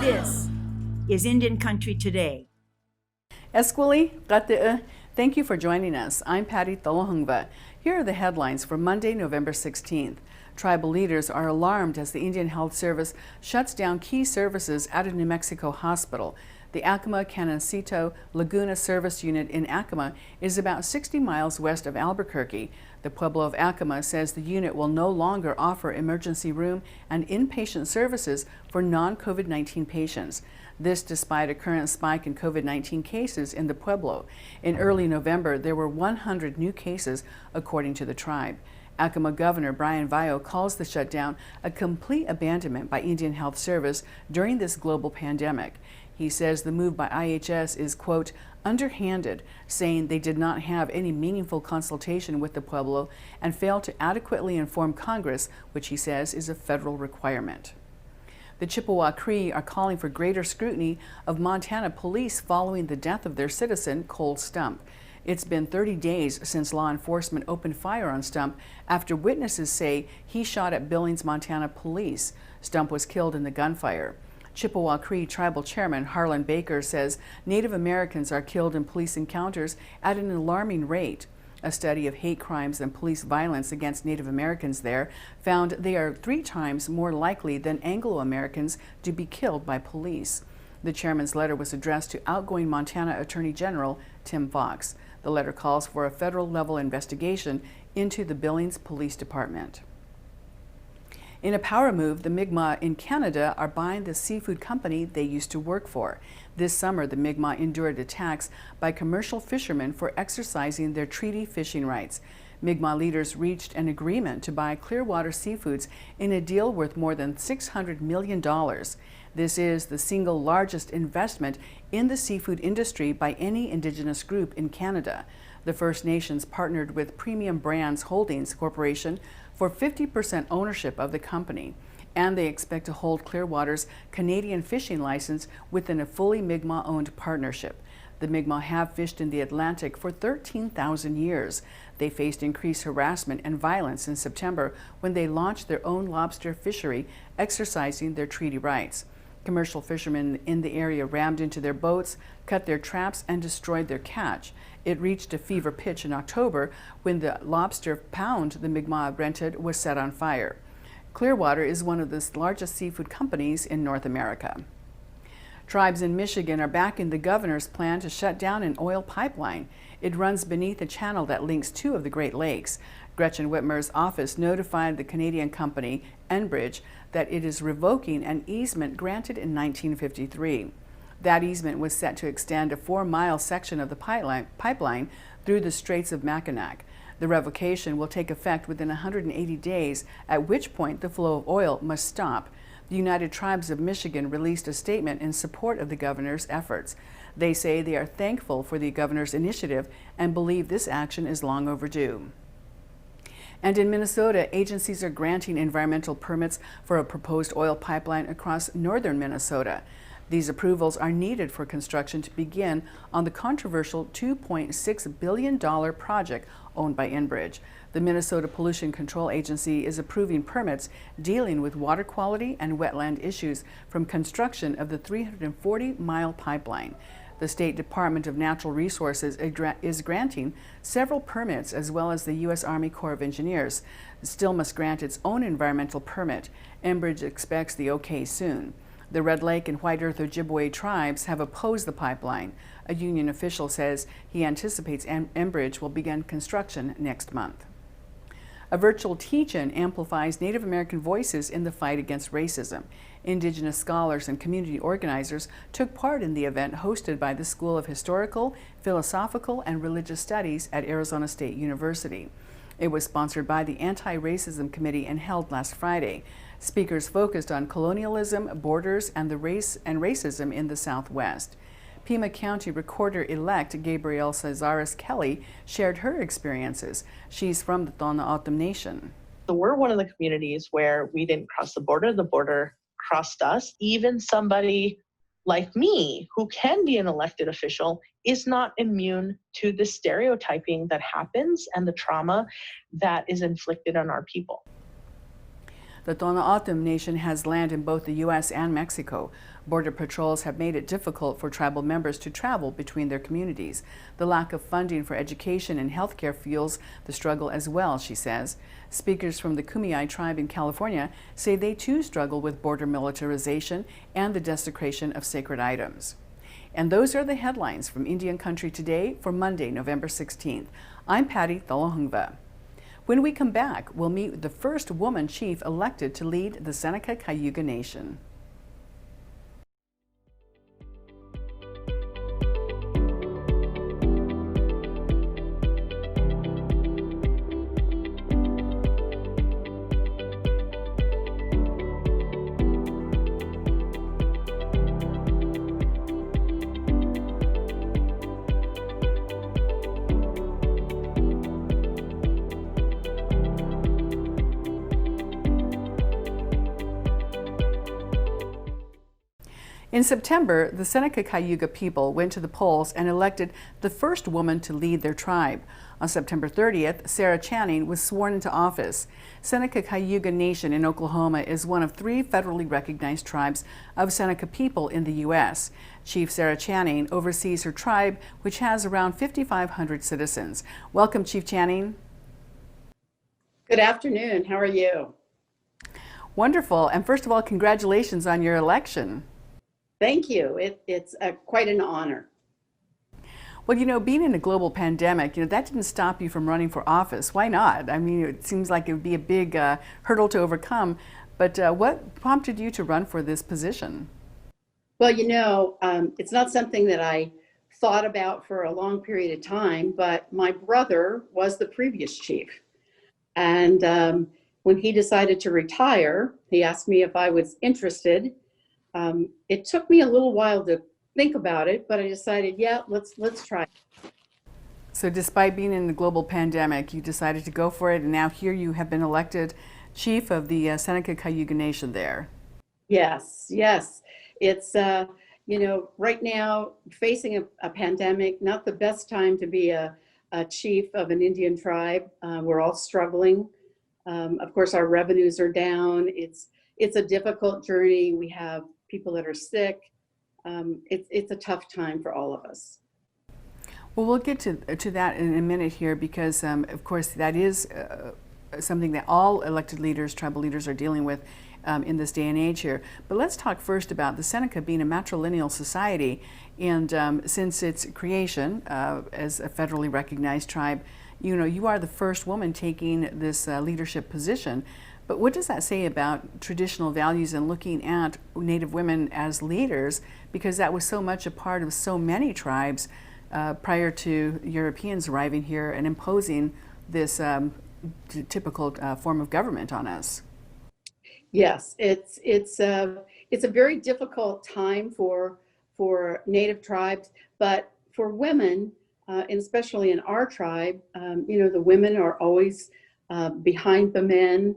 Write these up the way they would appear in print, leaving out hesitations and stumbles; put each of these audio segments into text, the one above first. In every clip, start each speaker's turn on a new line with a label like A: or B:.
A: This is Indian Country Today.
B: Esquili, Gati'e, thank you for joining us. I'm Patty Tholohungva. Here are the headlines for Monday, November 16th. Tribal leaders are alarmed as the Indian Health Service shuts down key services at a New Mexico hospital. The Acoma-Canancito Laguna Service Unit in Acoma is about 60 miles west of Albuquerque. The Pueblo of Acoma says the unit will no longer offer emergency room and inpatient services for non-COVID-19 patients. This despite a current spike in COVID-19 cases in the Pueblo. In early November, there were 100 new cases, according to the tribe. Acoma Governor Brian Vayo calls the shutdown a complete abandonment by Indian Health Service during this global pandemic. He says the move by IHS is, quote, underhanded, saying they did not have any meaningful consultation with the Pueblo and failed to adequately inform Congress, which he says is a federal requirement. The Chippewa Cree are calling for greater scrutiny of Montana police following the death of their citizen, Cole Stump. It's been 30 days since law enforcement opened fire on Stump after witnesses say he shot at Billings, Montana police. Stump was killed in the gunfire. Chippewa Cree Tribal Chairman Harlan Baker says Native Americans are killed in police encounters at an alarming rate. A study of hate crimes and police violence against Native Americans there found they are 3 times more likely than Anglo-Americans to be killed by police. The chairman's letter was addressed to outgoing Montana Attorney General Tim Fox. The letter calls for a federal-level investigation into the Billings Police Department. In a power move, the Mi'kmaq in Canada are buying the seafood company they used to work for. This summer, the Mi'kmaq endured attacks by commercial fishermen for exercising their treaty fishing rights. Mi'kmaq leaders reached an agreement to buy Clearwater Seafoods in a deal worth more than $600 million. This is the single largest investment in the seafood industry by any Indigenous group in Canada. The First Nations partnered with Premium Brands Holdings Corporation for 50% ownership of the company, and they expect to hold Clearwater's Canadian fishing license within a fully Mi'kmaq-owned partnership. The Mi'kmaq have fished in the Atlantic for 13,000 years. They faced increased harassment and violence in September when they launched their own lobster fishery, exercising their treaty rights. Commercial fishermen in the area rammed into their boats, cut their traps, and destroyed their catch. It reached a fever pitch in October when the lobster pound the Mi'kmaq rented was set on fire. Clearwater is one of the largest seafood companies in North America. Tribes in Michigan are backing the governor's plan to shut down an oil pipeline. It runs beneath a channel that links 2 of the Great Lakes. Gretchen Whitmer's office notified the Canadian company, Enbridge, that it is revoking an easement granted in 1953. That easement was set to extend a 4-mile section of the pipeline through the Straits of Mackinac. The revocation will take effect within 180 days, at which point the flow of oil must stop. The United Tribes of Michigan released a statement in support of the governor's efforts. They say they are thankful for the governor's initiative and believe this action is long overdue. And in Minnesota, agencies are granting environmental permits for a proposed oil pipeline across northern Minnesota. These approvals are needed for construction to begin on the controversial $2.6 billion project owned by Enbridge. The Minnesota Pollution Control Agency is approving permits dealing with water quality and wetland issues from construction of the 340-mile pipeline. The State Department of Natural Resources is granting several permits, as well as the U.S. Army Corps of Engineers. It still must grant its own environmental permit. Enbridge expects the okay soon. The Red Lake and White Earth Ojibwe tribes have opposed the pipeline. A union official says he anticipates Enbridge will begin construction next month. A virtual teach-in amplifies Native American voices in the fight against racism. Indigenous scholars and community organizers took part in the event hosted by the School of Historical, Philosophical, and Religious Studies at Arizona State University. It was sponsored by the Anti-Racism Committee and held last Friday. Speakers focused on colonialism, borders, and racism in the Southwest. Pima County Recorder-elect Gabrielle Cesaris Kelly shared her experiences. She's from the Tohono O'odham Nation.
C: So we're one of the communities where we didn't cross the border crossed us. Even somebody like me, who can be an elected official, is not immune to the stereotyping that happens and the trauma that is inflicted on our people.
B: The Tohono-O'odham Nation has land in both the U.S. and Mexico. Border patrols have made it difficult for tribal members to travel between their communities. The lack of funding for education and healthcare fuels the struggle as well, she says. Speakers from the Kumeyaay tribe in California say they too struggle with border militarization and the desecration of sacred items. And those are the headlines from Indian Country today for Monday, November 16th. I'm Patty Thalahungva. When we come back, we'll meet the first woman chief elected to lead the Seneca-Cayuga Nation. In September, the Seneca-Cayuga people went to the polls and elected the first woman to lead their tribe. On September 30th, Sarah Channing was sworn into office. Seneca-Cayuga Nation in Oklahoma is one of 3 federally recognized tribes of Seneca people in the U.S. Chief Sarah Channing oversees her tribe, which has around 5,500 citizens. Welcome, Chief Channing.
D: Good afternoon. How are you?
B: Wonderful. And first of all, congratulations on your election.
D: Thank you. It's quite an honor.
B: Well, you know, being in a global pandemic, that didn't stop you from running for office. Why not? I mean, it seems like it would be a big hurdle to overcome. But what prompted you to run for this position?
D: Well, it's not something that I thought about for a long period of time, but my brother was the previous chief. And when he decided to retire, he asked me if I was interested. It took me a little while to think about it, but I decided, yeah, let's try.
B: So despite being in the global pandemic, you decided to go for it, and now here you have been elected chief of the Seneca-Cayuga Nation there.
D: Yes. It's, right now, facing a pandemic, not the best time to be a chief of an Indian tribe. We're all struggling. Of course, our revenues are down. It's a difficult journey. We have people that are sick. It's a tough time for all of us.
B: Well, we'll get to that in a minute here because, of course, that is something that all elected leaders, tribal leaders, are dealing with in this day and age here. But let's talk first about the Seneca being a matrilineal society. And since its creation as a federally recognized tribe, you are the first woman taking this leadership position. But what does that say about traditional values and looking at Native women as leaders? Because that was so much a part of so many tribes prior to Europeans arriving here and imposing this typical form of government on us.
D: Yes, it's a very difficult time for Native tribes, but for women, and especially in our tribe, the women are always behind the men.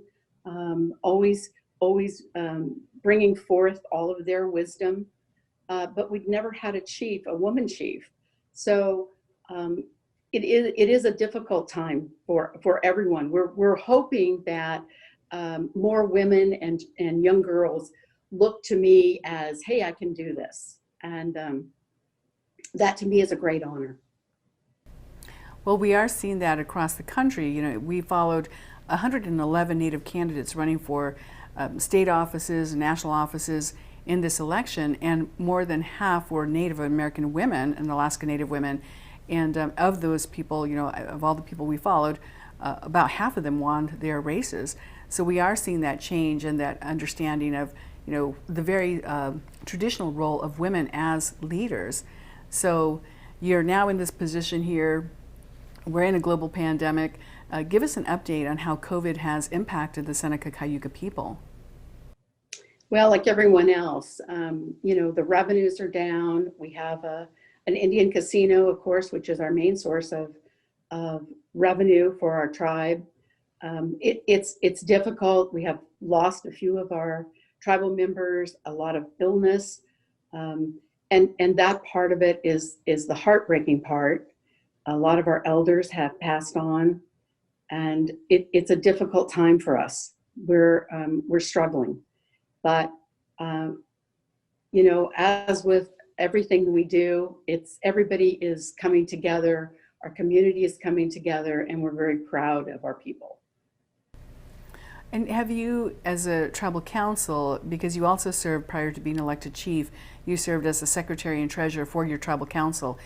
D: Always bringing forth all of their wisdom, but we've never had a woman chief. So it is a difficult time for everyone. We're hoping that more women and young girls look to me as, hey, I can do this, and that to me is a great honor.
B: Well, we are seeing that across the country. We followed 111 Native candidates running for state offices, national offices in this election, and more than half were Native American women and Alaska Native women. And of those people, of all the people we followed, about half of them won their races. So we are seeing that change and that understanding of, the very traditional role of women as leaders. So you're now in this position here. We're in a global pandemic. Give us an update on how COVID has impacted the Seneca-Cayuga people.
D: Well, like everyone else, the revenues are down. We have an Indian casino, of course, which is our main source of revenue for our tribe. It's difficult. We have lost a few of our tribal members, a lot of illness, and that part of it is the heartbreaking part. A lot of our elders have passed on, and it's a difficult time for us. we're struggling. But as with everything we do, it's everybody is coming together, our community is coming together, and we're very proud of our people.
B: And have you, as a tribal council, because you also served prior to being elected chief, you served as the secretary and treasurer for your tribal council.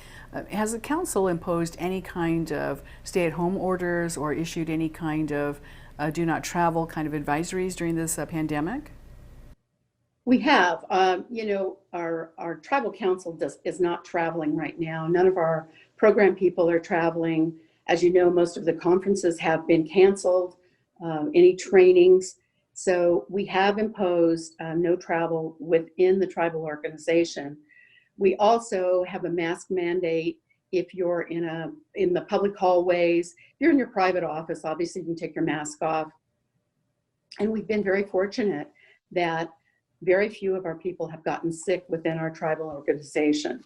B: Has the council imposed any kind of stay-at-home orders or issued any kind of do not travel kind of advisories during this pandemic?
D: We have, our tribal council is not traveling right now. None of our program people are traveling. As you know, most of the conferences have been canceled, any trainings. So we have imposed no travel within the tribal organization. We also have a mask mandate if you're in the public hallways. If you're in your private office, obviously you can take your mask off. And we've been very fortunate that very few of our people have gotten sick within our tribal organization.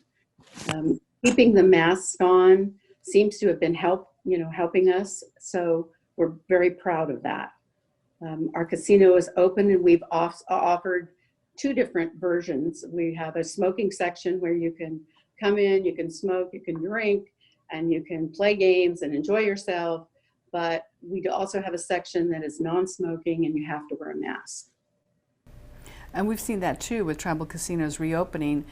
D: Keeping the masks on seems to have been helping us. So we're very proud of that. Our casino is open, and we've offered two different versions. We have a smoking section where you can come in, you can smoke, you can drink, and you can play games and enjoy yourself. But we also have a section that is non-smoking, and you have to wear a mask.
B: And we've seen that too with tribal casinos reopening.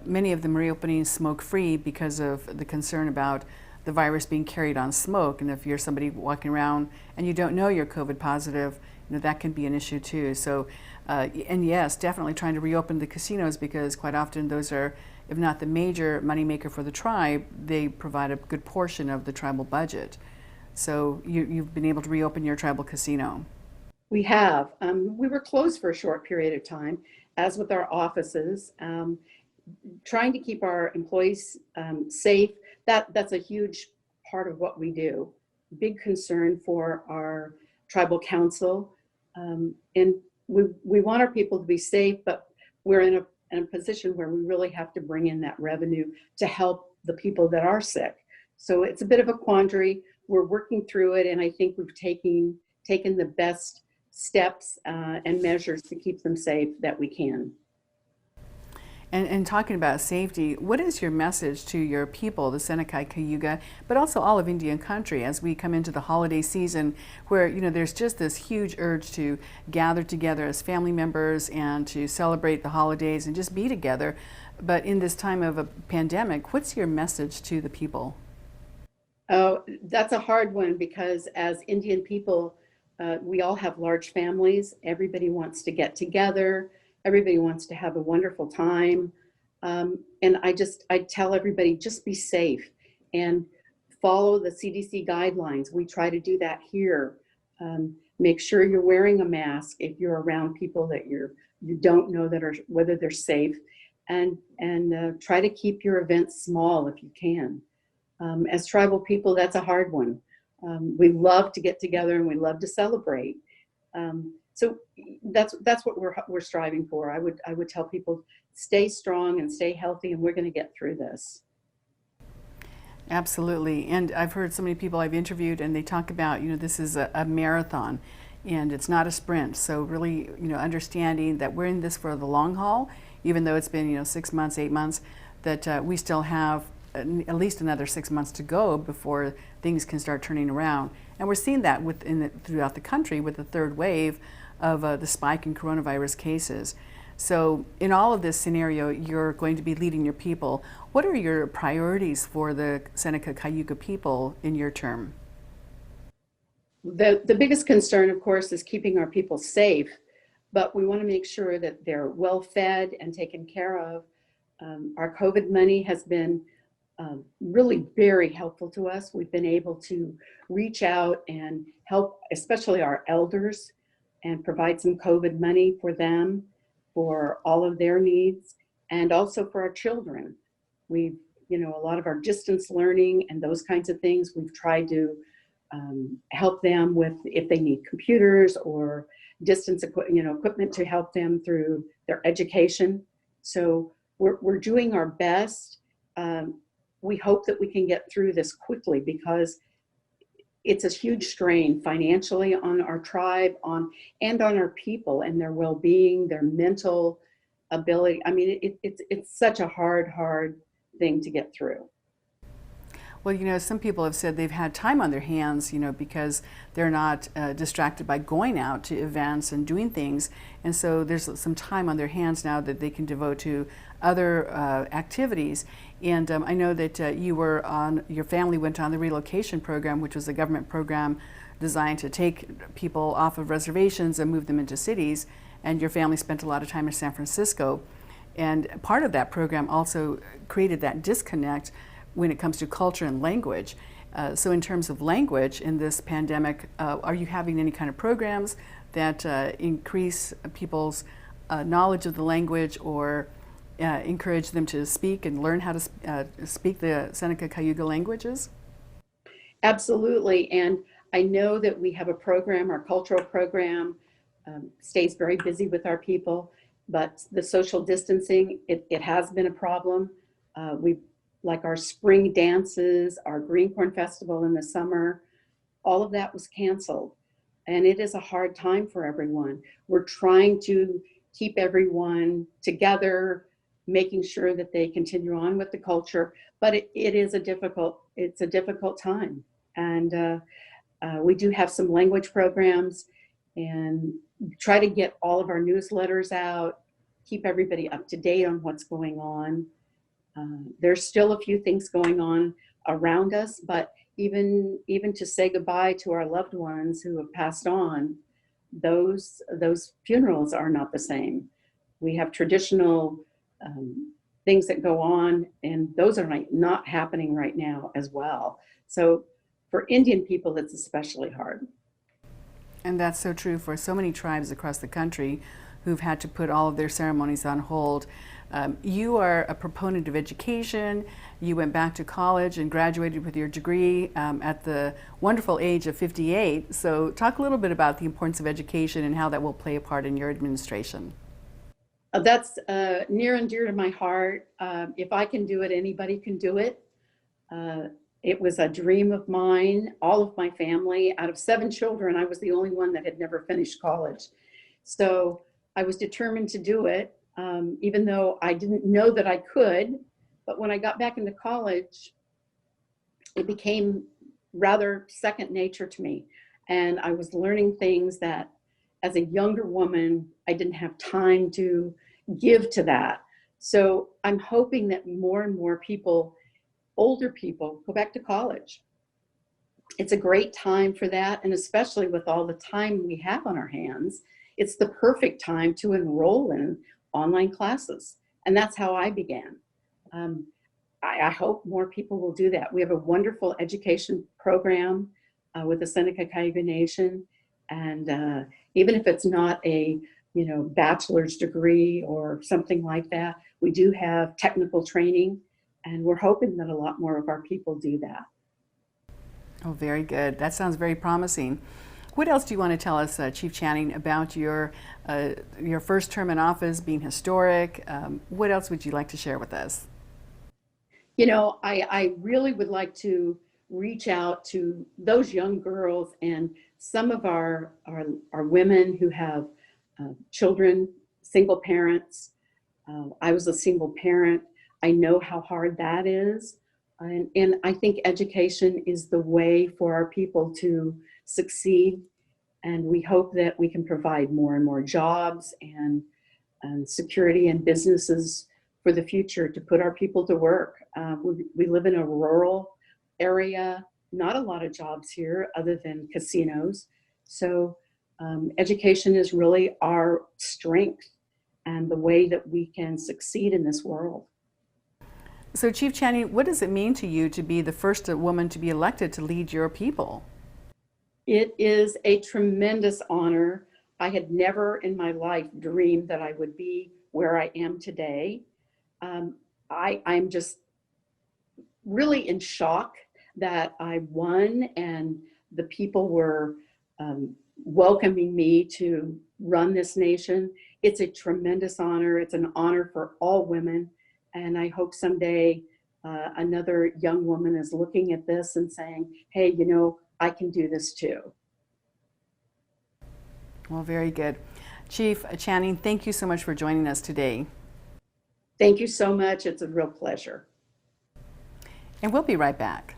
B: Many of them reopening smoke-free because of the concern about the virus being carried on smoke. And if you're somebody walking around and you don't know you're COVID positive, that can be an issue too. So, and yes, definitely trying to reopen the casinos, because quite often those are, if not the major moneymaker for the tribe, they provide a good portion of the tribal budget. So you've been able to reopen your tribal casino.
D: We have. We were closed for a short period of time, as with our offices, trying to keep our employees safe. That's a huge part of what we do. Big concern for our tribal council. And we want our people to be safe, but we're in a position where we really have to bring in that revenue to help the people that are sick. So it's a bit of a quandary. We're working through it, and I think we've taken the best steps and measures to keep them safe that we can.
B: And talking about safety, what is your message to your people, the Seneca-Cayuga, but also all of Indian country, as we come into the holiday season, where there's just this huge urge to gather together as family members and to celebrate the holidays and just be together. But in this time of a pandemic, what's your message to the people?
D: Oh, that's a hard one, because as Indian people, we all have large families. Everybody wants to get together. Everybody wants to have a wonderful time. And I tell everybody, just be safe and follow the CDC guidelines. We try to do that here. Make sure you're wearing a mask if you're around people that you don't know whether they're safe, and try to keep your events small if you can. As tribal people, that's a hard one. We love to get together and we love to celebrate. So that's what we're striving for. I would tell people, stay strong and stay healthy, and we're going to get through this.
B: Absolutely. And I've heard so many people I've interviewed, and they talk about, this is a marathon and it's not a sprint. So really, understanding that we're in this for the long haul, even though it's been, 6 months, 8 months, that we still have at least another 6 months to go before things can start turning around. And we're seeing that throughout the country with the third wave of the spike in coronavirus cases. So in all of this scenario, you're going to be leading your people. What are your priorities for the Seneca-Cayuga people in your term?
D: The biggest concern, of course, is keeping our people safe, but we want to make sure that they're well fed and taken care of. Our COVID money has been really very helpful to us. We've been able to reach out and help, especially our elders, and provide some COVID money for them, for all of their needs, and also for our children. We've, a lot of our distance learning and those kinds of things, we've tried to help them with if they need computers or distance equipment to help them through their education. So we're doing our best. We hope that we can get through this quickly, because it's a huge strain financially on our tribe, and on our people and their well-being, their mental ability. I mean, it's such a hard thing to get through.
B: Well, some people have said they've had time on their hands, because they're not distracted by going out to events and doing things. And so there's some time on their hands now that they can devote to other activities. And I know that your family went on the relocation program, which was a government program designed to take people off of reservations and move them into cities. And your family spent a lot of time in San Francisco. And part of that program also created that disconnect when it comes to culture and language. So in terms of language in this pandemic, are you having any kind of programs that increase people's knowledge of the language, or encourage them to speak and learn how to speak the Seneca-Cayuga languages?
D: Absolutely. And I know that we have a program, our cultural program stays very busy with our people, but the social distancing, it has been a problem. Like our spring dances, our Green Corn Festival in the summer, all of that was canceled. And it is a hard time for everyone. We're trying to keep everyone together, making sure that they continue on with the culture, but it's a difficult time. And we do have some language programs and try to get all of our newsletters out, keep everybody up to date on what's going on. There's still a few things going on around us, but even to say goodbye to our loved ones who have passed on, those funerals are not the same. We have traditional things that go on, and those are not happening right now as well. So for Indian people, it's especially hard.
B: And that's so true for so many tribes across the country who've had to put all of their ceremonies on hold. You are a proponent of education. You went back to college and graduated with your degree at the wonderful age of 58. So talk a little bit about the importance of education and how that will play a part in your administration.
D: That's near and dear to my heart. If I can do it, anybody can do it. It was a dream of mine. All of my family, out of 7 children, I was the only one that had never finished college. So I was determined to do it. Even though I didn't know that I could, but when I got back into college, it became rather second nature to me. And I was learning things that as a younger woman, I didn't have time to give to that. So I'm hoping that more and more people, older people, go back to college. It's a great time for that. And especially with all the time we have on our hands, it's the perfect time to enroll in online classes. And that's how I began. I hope more people will do that. We have a wonderful education program with the Seneca-Cayuga Nation. And even if it's not a bachelor's degree or something like that, we do have technical training. And we're hoping that a lot more of our people do that.
B: Oh, very good. That sounds very promising. What else do you want to tell us, Chief Channing, about your first term in office being historic? What else would you like to share with us?
D: I really would like to reach out to those young girls and some of our women who have children, single parents. I was a single parent. I know how hard that is. And I think education is the way for our people to succeed. And we hope that we can provide more and more jobs and security and businesses for the future to put our people to work. We live in a rural area, not a lot of jobs here other than casinos. So education is really our strength and the way that we can succeed in this world.
B: So Chief Channing, what does it mean to you to be the first woman to be elected to lead your people?
D: It is a tremendous honor. I had never in my life dreamed that I would be where I am today. I'm just really in shock that I won and the people were welcoming me to run this nation. It's a tremendous honor. It's an honor for all women. And I hope someday another young woman is looking at this and saying, hey, I can do this too.
B: Well, very good. Chief Channing, thank you so much for joining us today.
D: Thank you so much. It's a real pleasure.
B: And we'll be right back.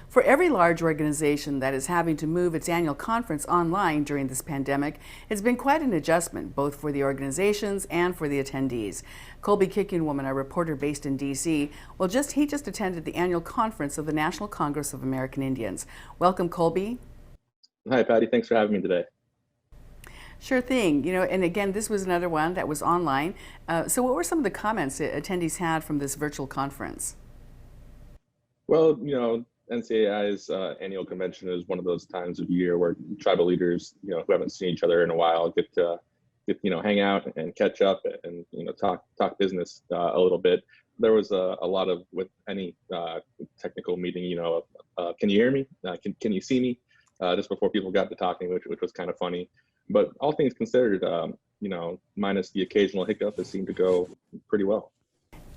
B: For every large organization that is having to move its annual conference online during this pandemic, it's been quite an adjustment, both for the organizations and for the attendees. Kolby KickingWoman, a reporter based in D.C., he just attended the annual conference of the National Congress of American Indians. Welcome, Kolby.
E: Hi, Patty. Thanks for having me today.
B: Sure thing. And again, this was another one that was online. So what were some of the comments that attendees had from this virtual conference?
E: Well, NCAI's annual convention is one of those times of year where tribal leaders, who haven't seen each other in a while, get hang out and catch up and talk business a little bit. There was a lot of, with any technical meeting, can you hear me? Can you see me? Just before people got to talking, which was kind of funny. But all things considered, minus the occasional hiccup, it seemed to go pretty well.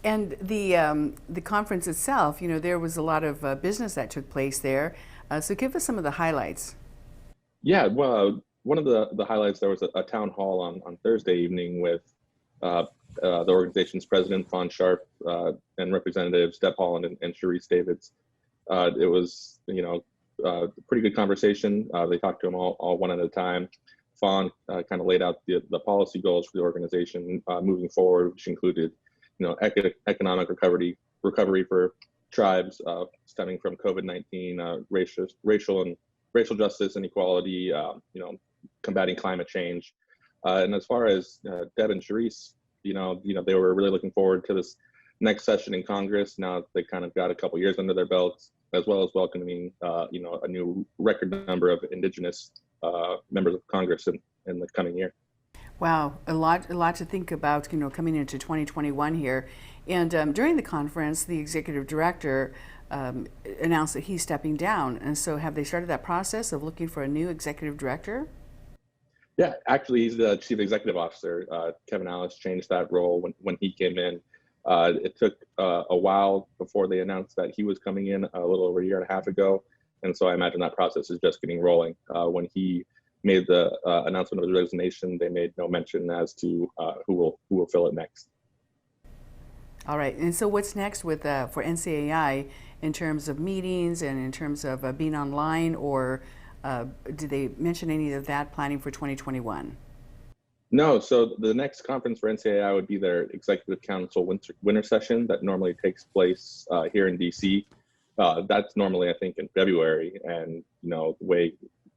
B: And the conference itself, there was a lot of business that took place there. So give us some of the highlights.
E: Yeah, well, one of the highlights, there was a town hall on Thursday evening with the organization's president, Fawn Sharp, and representatives Deb Holland and Sharice Davids. It was, a pretty good conversation. They talked to them all one at a time. Fawn kind of laid out the policy goals for the organization moving forward, which included economic recovery for tribes stemming from COVID-19, racial justice and equality, combating climate change. And as far as Deb and Sharice, they were really looking forward to this next session in Congress. Now they kind of got a couple years under their belts, as well as welcoming, a new record number of Indigenous members of Congress in the coming year.
B: Wow, a lot to think about, coming into 2021 here. And during the conference, the executive director announced that he's stepping down. And so have they started that process of looking for a new executive director?
E: Yeah, actually, he's the chief executive officer. Kevin Alice changed that role when he came in. It took a while before they announced that he was coming in, a little over a year and a half ago. And so I imagine that process is just getting rolling. When he made the announcement of his resignation, they made no mention as to who will fill it next.
B: All right, and so what's next with for NCAI in terms of meetings and in terms of being online, or did they mention any of that planning for 2021?
E: No, so the next conference for NCAI would be their Executive Council winter session that normally takes place here in DC. That's normally, I think, in February, and the way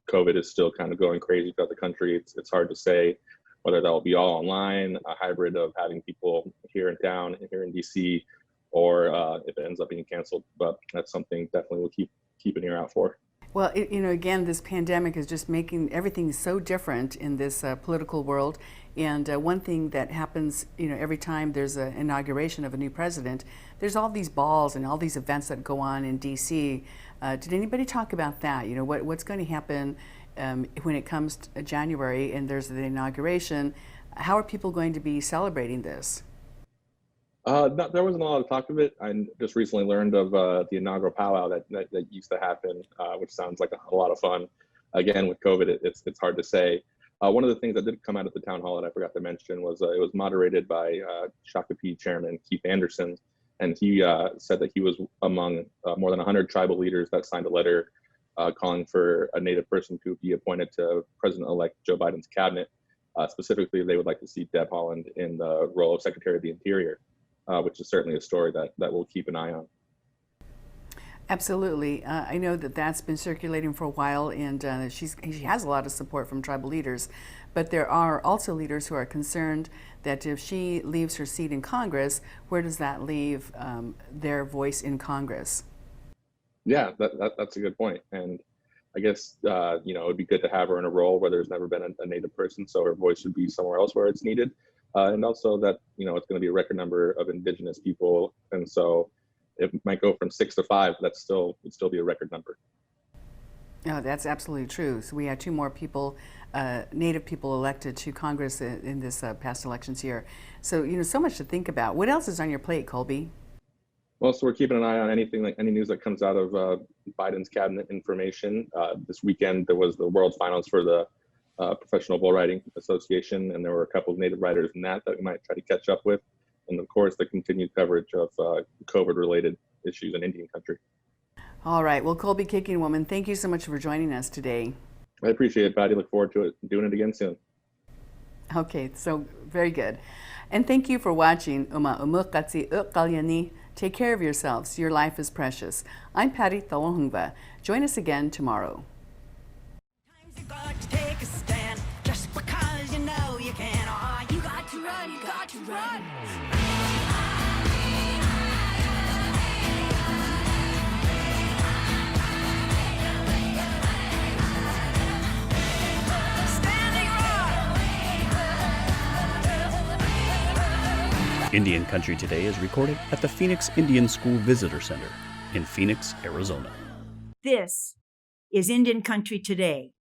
E: COVID is still kind of going crazy throughout the country, it's hard to say whether that will be all online, a hybrid of having people here in town, here in DC, or if it ends up being canceled. But that's something definitely we'll keep an ear out for.
B: Well, again, this pandemic is just making everything so different in this political world. And one thing that happens, every time there's an inauguration of a new president, there's all these balls and all these events that go on in D.C. Did anybody talk about that? What's going to happen when it comes to January and there's the inauguration? How are people going to be celebrating this?
E: No, there wasn't a lot of talk of it. I just recently learned of the inaugural powwow that used to happen, which sounds like a lot of fun. Again, with COVID, it's hard to say. One of the things that did come out at the town hall that I forgot to mention was it was moderated by Shakopee Chairman Keith Anderson, and he said that he was among more than 100 tribal leaders that signed a letter calling for a Native person to be appointed to President-elect Joe Biden's cabinet. Specifically, they would like to see Deb Holland in the role of Secretary of the Interior. Which is certainly a story that we'll keep an eye on.
B: Absolutely. I know that that's been circulating for a while, and she has a lot of support from tribal leaders. But there are also leaders who are concerned that if she leaves her seat in Congress, where does that leave their voice in Congress?
E: Yeah, that's a good point. And I guess, it would be good to have her in a role where there's never been a Native person, so her voice would be somewhere else where it's needed. And also that, it's going to be a record number of Indigenous people. And so it might go from 6 to 5, but it'd still be a record number.
B: No, that's absolutely true. So we had 2 more people, Native people elected to Congress in this past elections year. So, so much to think about. What else is on your plate, Kolby?
E: Well, so we're keeping an eye on any news that comes out of Biden's cabinet information. This weekend, there was the World Finals for the Professional Bull Riding Association, and there were a couple of Native riders in that we might try to catch up with. And of course, the continued coverage of COVID-related issues in Indian country.
B: All right. Well, Kolby KickingWoman, thank you so much for joining us today.
E: I appreciate it, Patty. Look forward to doing it again soon.
B: Okay, so very good. And thank you for watching. Take care of yourselves. Your life is precious. I'm Patty Thalohungva. Join us again tomorrow.
F: You got to take a stand just because you know you can. Oh, you got to run, you got to run.
G: Indian Country Today is recorded at the Phoenix Indian School Visitor Center in Phoenix, Arizona.
A: This is Indian Country Today.